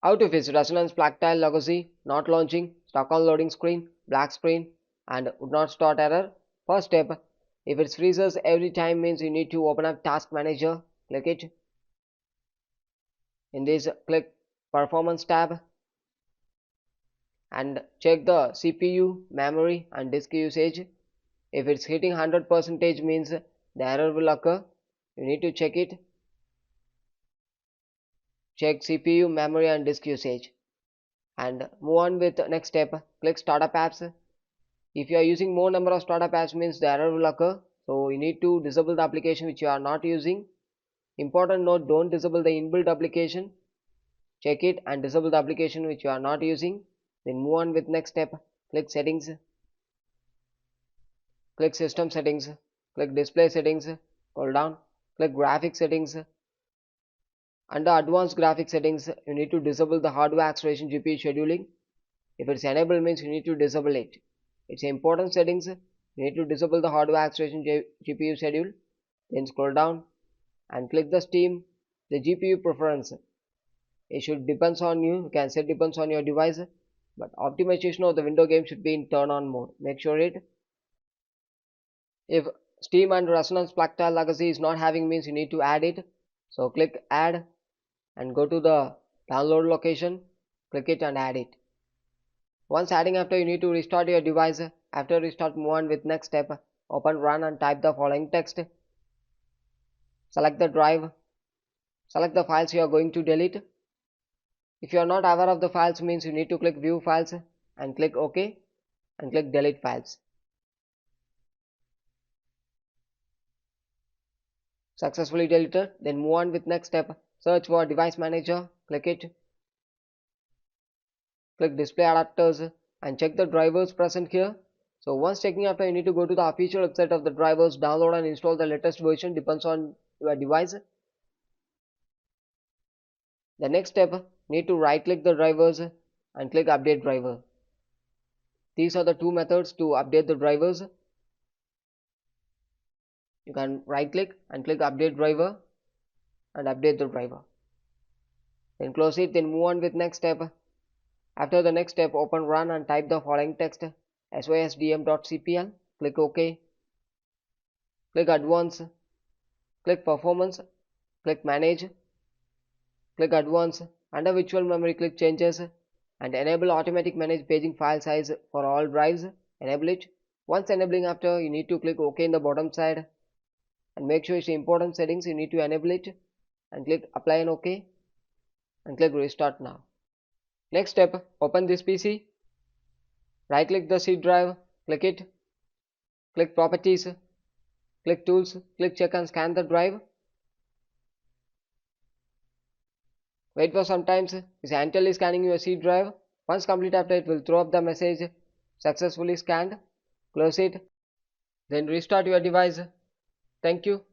How to fix Resonance Tile Legacy not launching, stuck on loading screen, black screen, and would not start error. First step, if it freezes every time means you need to open up Task Manager, click it. In this, click Performance tab and check the CPU, memory and disk usage. If it's hitting 100% means the error will occur. You need to check it. Check CPU, memory and disk usage and move on with the next step. Click Startup Apps. If you are using more number of startup apps means the error will occur. So you need to disable the application which you are not using. Important note, don't disable the inbuilt application. Check it and disable the application which you are not using. Then move on with next step. Click Settings. Click System Settings. Click Display Settings. Scroll down. Click Graphic Settings. Under Advanced Graphic Settings, you need to disable the hardware acceleration GPU scheduling. If it's enabled means you need to disable it. It's important settings. You need to disable the hardware acceleration GPU schedule. Then scroll down and click the Steam, the GPU preference. It should depends on you. You can set depends on your device, but optimization of the window game should be in turn on mode. Make sure it. If Steam and Resonance Tile Legacy is not having means you need to add it. So click Add and go to the download location. Click it and add it. Once adding after, you need to restart your device. After restart, move on with next step. Open Run and type the following text. Select the drive. Select the files you are going to delete. If you are not aware of the files means you need to click View Files and click OK and click Delete Files. Successfully deleted. Then move on with next step. Search for Device Manager. Click it. Click Display Adapters and check the drivers present here. So once checking after, you need to go to the official website of the drivers, download and install the latest version, depends on your device. The next step, need to right click the drivers and click Update Driver. These are the two methods to update the drivers. You can right click and click Update Driver and update the driver. Then close it, then move on with next step. After the next step, open Run and type the following text: sysdm.cpl. Click OK. Click Advanced. Click Performance. Click Manage. Click Advanced. Under Virtual Memory, click Changes and enable automatic manage paging file size for all drives. Enable it. Once enabling after, you need to click OK in the bottom side and make sure it's important settings. You need to enable it and click Apply and OK and click Restart now. Next step, open this PC. Right click the C drive, click it. Click Properties. Click Tools. Click Check and scan the drive. Wait for some time. It's actively scanning your C drive. Once complete after, it will throw up the message successfully scanned. Close it. Then restart your device. Thank you.